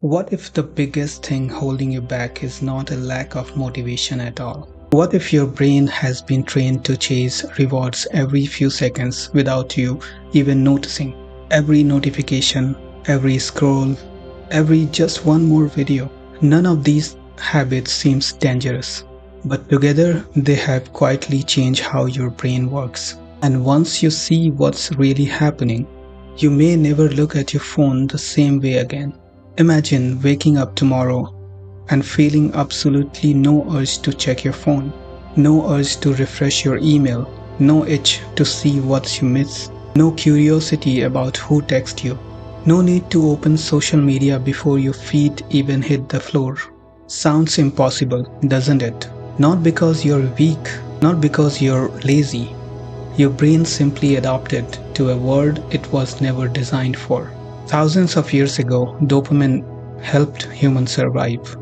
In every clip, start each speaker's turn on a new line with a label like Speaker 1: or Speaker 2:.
Speaker 1: What if the biggest thing holding you back is not a lack of motivation at all? What if your brain has been trained to chase rewards every few seconds without you even noticing? Every notification, every scroll, every just one more video. None of these habits seems dangerous, but together they have quietly changed how your brain works. And once you see what's really happening, you may never look at your phone the same way again. Imagine waking up tomorrow and feeling absolutely no urge to check your phone, no urge to refresh your email, no itch to see what you miss, no curiosity about who texted you, no need to open social media before your feet even hit the floor. Sounds impossible, doesn't it? Not because you're weak, not because you're lazy. Your brain simply adapted to a world it was never designed for. Thousands of years ago, dopamine helped humans survive.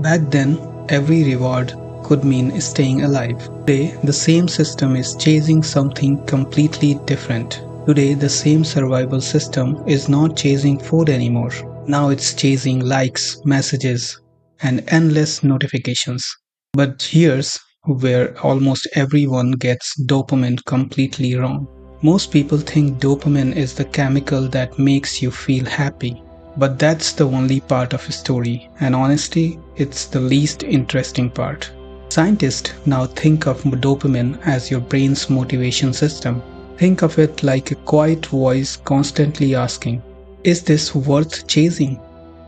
Speaker 1: Back then, every reward could mean staying alive. Today, the same system is chasing something completely different. Today, the same survival system is not chasing food anymore. Now it's chasing likes, messages, and endless notifications. But here's where almost everyone gets dopamine completely wrong. Most people think dopamine is the chemical that makes you feel happy. But that's the only part of a story, and honestly, it's the least interesting part. Scientists now think of dopamine as your brain's motivation system. Think of it like a quiet voice constantly asking, is this worth chasing?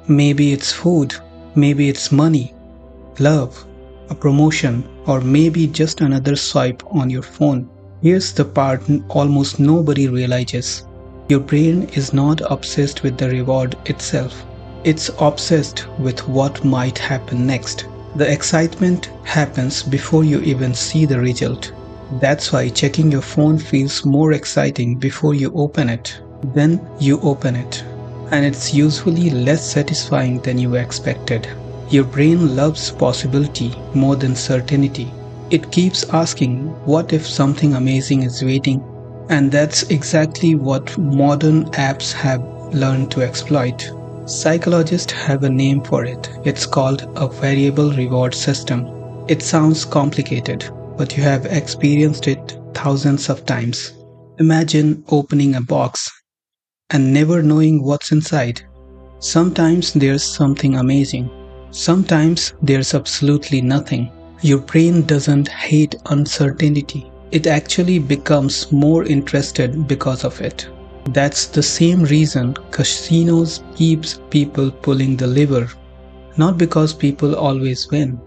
Speaker 1: Maybe it's food, maybe it's money, love, a promotion, or maybe just another swipe on your phone. Here's the part almost nobody realizes. Your brain is not obsessed with the reward itself. It's obsessed with what might happen next. The excitement happens before you even see the result. That's why checking your phone feels more exciting before you open it. Then you open it, and it's usually less satisfying than you expected. Your brain loves possibility more than certainty. It keeps asking, what if something amazing is waiting? And that's exactly what modern apps have learned to exploit. Psychologists have a name for it. It's called a variable reward system. It sounds complicated, but you have experienced it thousands of times. Imagine opening a box and never knowing what's inside. Sometimes there's something amazing. Sometimes there's absolutely nothing. Your brain doesn't hate uncertainty. It actually becomes more interested because of it. That's the same reason casinos keeps people pulling the lever. Not because people always win,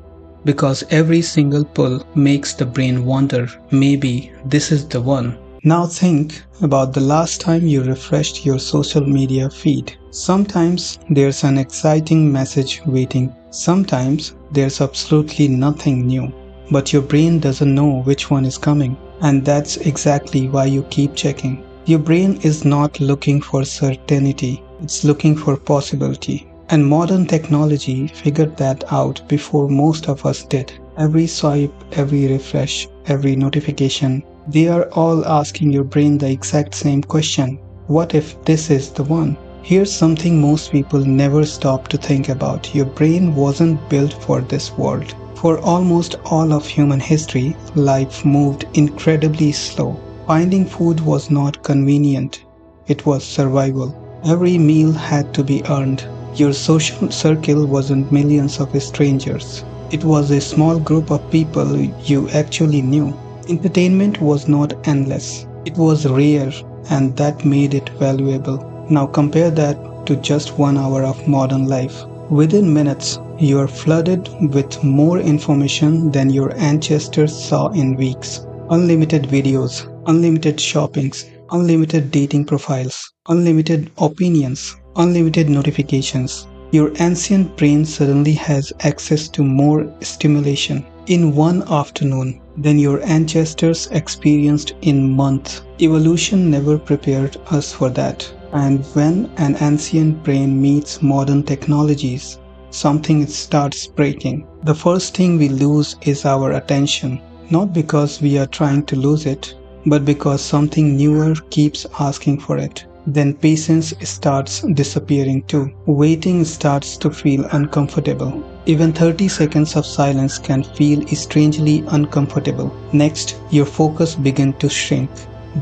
Speaker 1: because every single pull makes the brain wonder, maybe this is the one. Now think about the last time you refreshed your social media feed. Sometimes there's an exciting message waiting. Sometimes there's absolutely nothing new. But your brain doesn't know which one is coming. And that's exactly why you keep checking. Your brain is not looking for certainty. It's looking for possibility. And modern technology figured that out before most of us did. Every swipe, every refresh, every notification, they are all asking your brain the exact same question. What if this is the one? Here's something most people never stop to think about. Your brain wasn't built for this world. For almost all of human history, life moved incredibly slow. Finding food was not convenient. It was survival. Every meal had to be earned. Your social circle wasn't millions of strangers. It was a small group of people you actually knew. Entertainment was not endless. It was rare, and that made it valuable. Now compare that to just 1 hour of modern life. Within minutes, you are flooded with more information than your ancestors saw in weeks. Unlimited videos, unlimited shoppings, unlimited dating profiles, unlimited opinions, unlimited notifications. Your ancient brain suddenly has access to more stimulation in one afternoon than your ancestors experienced in months. Evolution never prepared us for that. And when an ancient brain meets modern technologies, something starts breaking. The first thing we lose is our attention, not because we are trying to lose it, but because something newer keeps asking for it. then patience starts disappearing too. Waiting starts to feel uncomfortable. Even 30 seconds of silence can feel strangely uncomfortable. Next, your focus begins to shrink.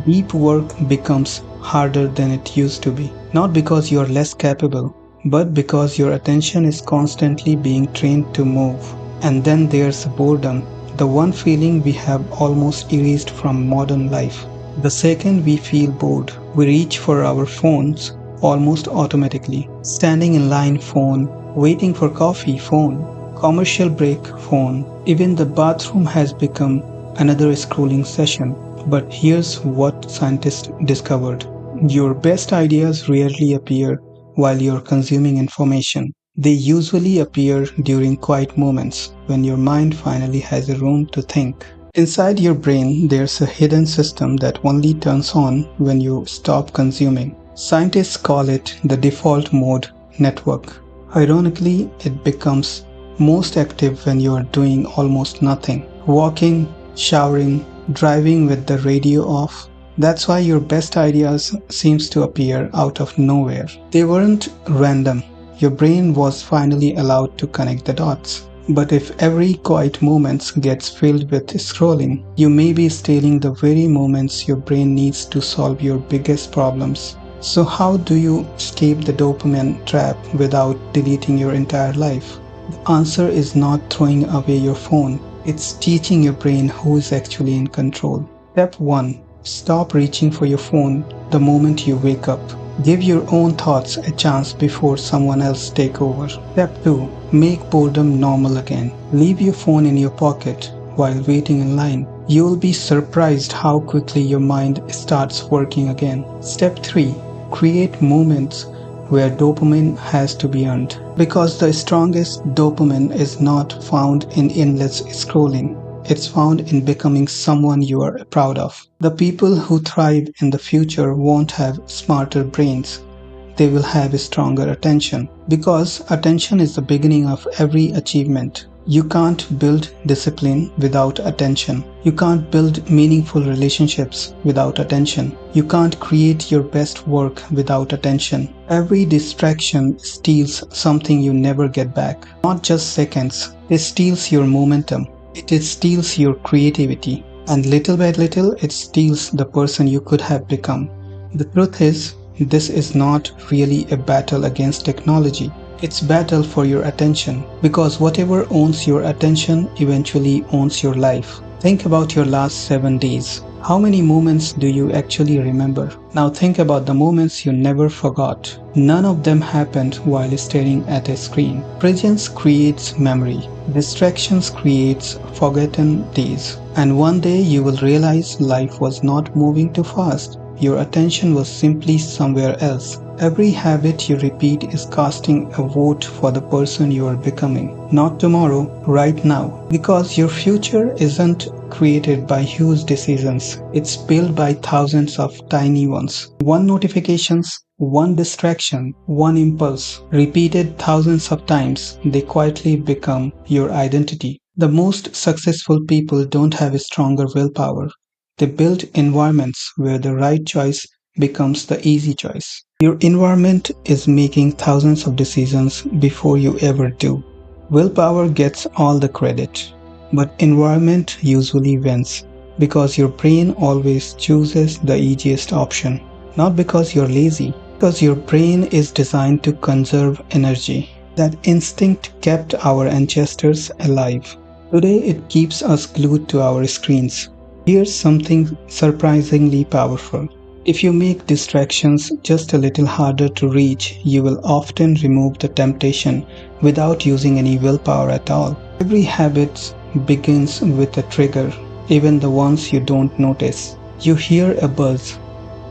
Speaker 1: Deep work becomes harder than it used to be. Not because you are less capable, but because your attention is constantly being trained to move. And then there's boredom, the one feeling we have almost erased from modern life. The second we feel bored, we reach for our phones almost automatically. Standing in line, phone. Waiting for coffee, phone. Commercial break, phone. Even the bathroom has become another scrolling session. But here's what scientists discovered. Your best ideas rarely appear while you're consuming information. They usually appear during quiet moments when your mind finally has a room to think. Inside your brain, there's a hidden system that only turns on when you stop consuming. Scientists call it the default mode network. Ironically, it becomes most active when you are doing almost nothing. Walking, showering, driving with the radio off. That's why your best ideas seems to appear out of nowhere. They weren't random. Your brain was finally allowed to connect the dots. But if every quiet moment gets filled with scrolling, you may be stealing the very moments your brain needs to solve your biggest problems. So how do you escape the dopamine trap without deleting your entire life? The answer is not throwing away your phone. It's teaching your brain who is actually in control. Step 1. Stop reaching for your phone the moment you wake up. Give your own thoughts a chance before someone else take over. Step 2. Make boredom normal again. Leave your phone in your pocket while waiting in line. You will be surprised how quickly your mind starts working again. Step 3. Create moments where dopamine has to be earned. Because the strongest dopamine is not found in endless scrolling. It's found in becoming someone you are proud of. The people who thrive in the future won't have smarter brains. They will have stronger attention. Because attention is the beginning of every achievement. You can't build discipline without attention. You can't build meaningful relationships without attention. You can't create your best work without attention. Every distraction steals something you never get back. Not just seconds, it steals your momentum. It steals your creativity. And little by little, it steals the person you could have become. The truth is, this is not really a battle against technology. It's battle for your attention, because whatever owns your attention eventually owns your life. Think about your last 7 days. How many moments do you actually remember? Now think about the moments you never forgot. None of them happened while staring at a screen. Presence creates memory. Distractions creates forgotten days. And one day you will realize life was not moving too fast. Your attention was simply somewhere else. Every habit you repeat is casting a vote for the person you are becoming. Not tomorrow, right now. Because your future isn't created by huge decisions. It's built by thousands of tiny ones. One notifications, one distraction, one impulse, repeated thousands of times, they quietly become your identity. The most successful people don't have a stronger willpower. They build environments where the right choice becomes the easy choice. Your environment is making thousands of decisions before you ever do. Willpower gets all the credit, but environment usually wins because your brain always chooses the easiest option. Not because you're lazy, because your brain is designed to conserve energy. That instinct kept our ancestors alive. Today it keeps us glued to our screens. Here's something surprisingly powerful. If you make distractions just a little harder to reach, you will often remove the temptation without using any willpower at all. Every habit begins with a trigger, even the ones you don't notice. You hear a buzz,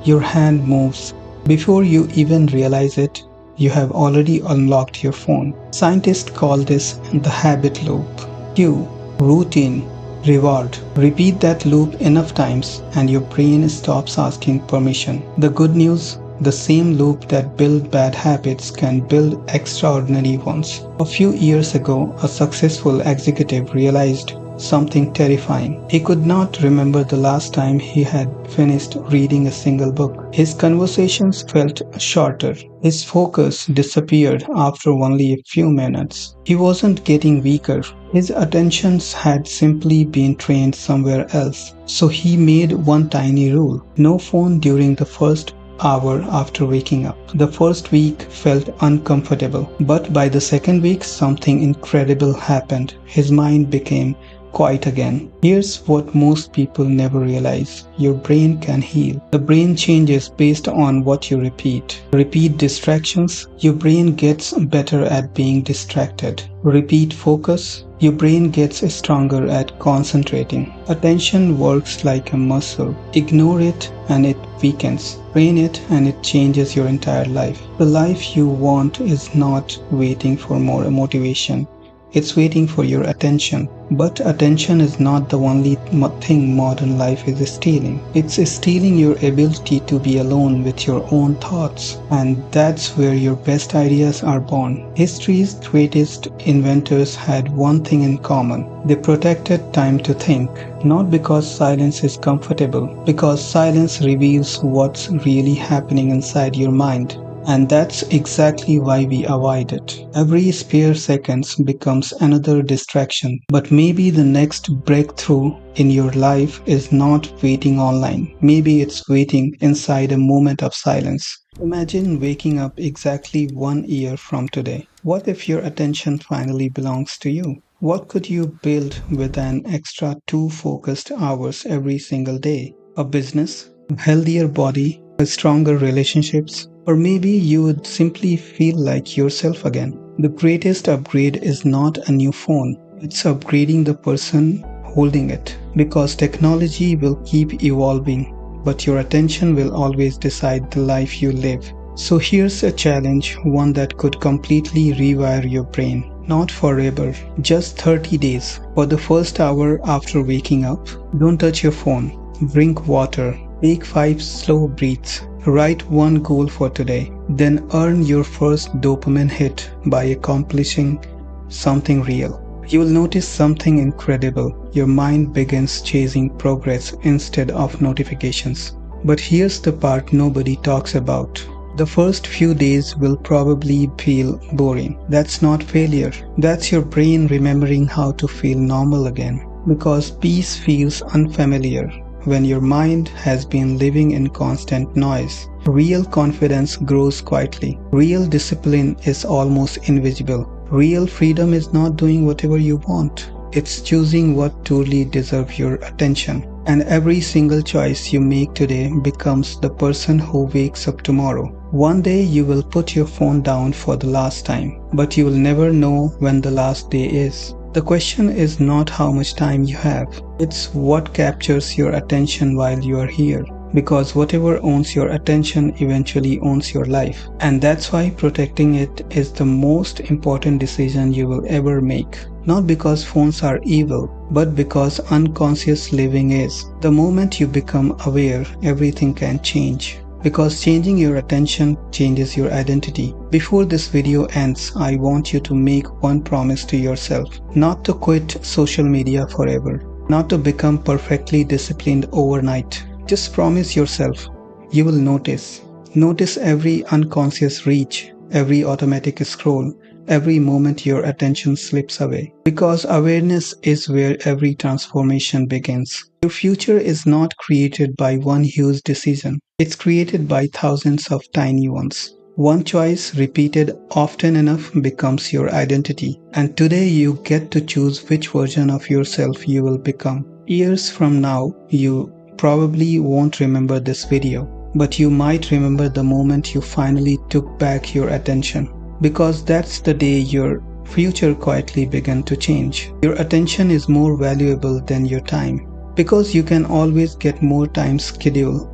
Speaker 1: your hand moves. Before you even realize it, you have already unlocked your phone. Scientists call this the habit loop. Cue, routine, reward. Repeat that loop enough times and your brain stops asking permission. The good news, the same loop that builds bad habits can build extraordinary ones. A few years ago, a successful executive realized something terrifying. He could not remember the last time he had finished reading a single book. His conversations felt shorter. His focus disappeared after only a few minutes. He wasn't getting weaker. His attentions had simply been trained somewhere else. So he made one tiny rule: no phone during the first hour after waking up. The first week felt uncomfortable, but by the second week, something incredible happened. His mind became quiet again. Here's what most people never realize: your brain can heal. The brain changes based on what you repeat. Repeat distractions, your brain gets better at being distracted. Repeat focus, your brain gets stronger at concentrating. Attention works like a muscle. Ignore it and it weakens. Train it and it changes your entire life. The life you want is not waiting for more motivation. It's waiting for your attention. But attention is not the only thing modern life is stealing. It's stealing your ability to be alone with your own thoughts. And that's where your best ideas are born. History's greatest inventors had one thing in common: they protected time to think. Not because silence is comfortable, because silence reveals what's really happening inside your mind. And that's exactly why we avoid it. Every spare seconds becomes another distraction. But maybe the next breakthrough in your life is not waiting online. Maybe it's waiting inside a moment of silence. Imagine waking up exactly 1 year from today. What if your attention finally belongs to you? What could you build with an extra 2 focused hours every single day? A business, a healthier body, stronger relationships, or maybe you would simply feel like yourself again. The greatest upgrade is not a new phone, it's upgrading the person holding it. Because technology will keep evolving, but your attention will always decide the life you live. So here's a challenge, one that could completely rewire your brain. Not forever, just 30 days. For the first hour after waking up, don't touch your phone. Drink water. Take 5 slow breaths. Write one goal for today. Then earn your first dopamine hit by accomplishing something real. You will notice something incredible. Your mind begins chasing progress instead of notifications. But here's the part nobody talks about. The first few days will probably feel boring. That's not failure. That's your brain remembering how to feel normal again. Because peace feels unfamiliar when your mind has been living in constant noise. Real confidence grows quietly. Real discipline is almost invisible. Real freedom is not doing whatever you want. It's choosing what truly deserves your attention. And every single choice you make today becomes the person who wakes up tomorrow. One day you will put your phone down for the last time, but you will never know when the last day is. The question is not how much time you have, it's what captures your attention while you are here. Because whatever owns your attention eventually owns your life. And that's why protecting it is the most important decision you will ever make. Not because phones are evil, but because unconscious living is. The moment you become aware, everything can change. Because changing your attention changes your identity. Before this video ends, I want you to make one promise to yourself. Not to quit social media forever. Not to become perfectly disciplined overnight. Just promise yourself, you will notice. Notice every unconscious reach, every automatic scroll, every moment your attention slips away. Because awareness is where every transformation begins. Your future is not created by one huge decision. It's created by thousands of tiny ones. One choice repeated often enough becomes your identity. And today you get to choose which version of yourself you will become. Years from now, you probably won't remember this video, but you might remember the moment you finally took back your attention. Because that's the day your future quietly began to change. Your attention is more valuable than your time. Because you can always get more time schedule,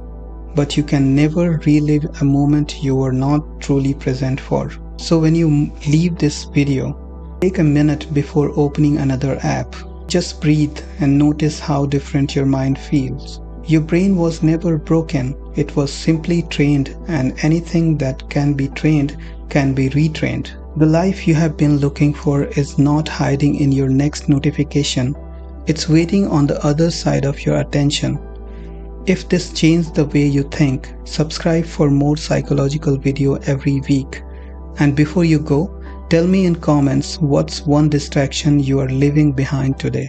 Speaker 1: but you can never relive a moment you were not truly present for. So when you leave this video, take a minute before opening another app. Just breathe and notice how different your mind feels. Your brain was never broken, it was simply trained, and anything that can be trained can be retrained. The life you have been looking for is not hiding in your next notification. It's waiting on the other side of your attention. If this changed the way you think, subscribe for more psychological video every week. And before you go, tell me in comments what's one distraction you are leaving behind today.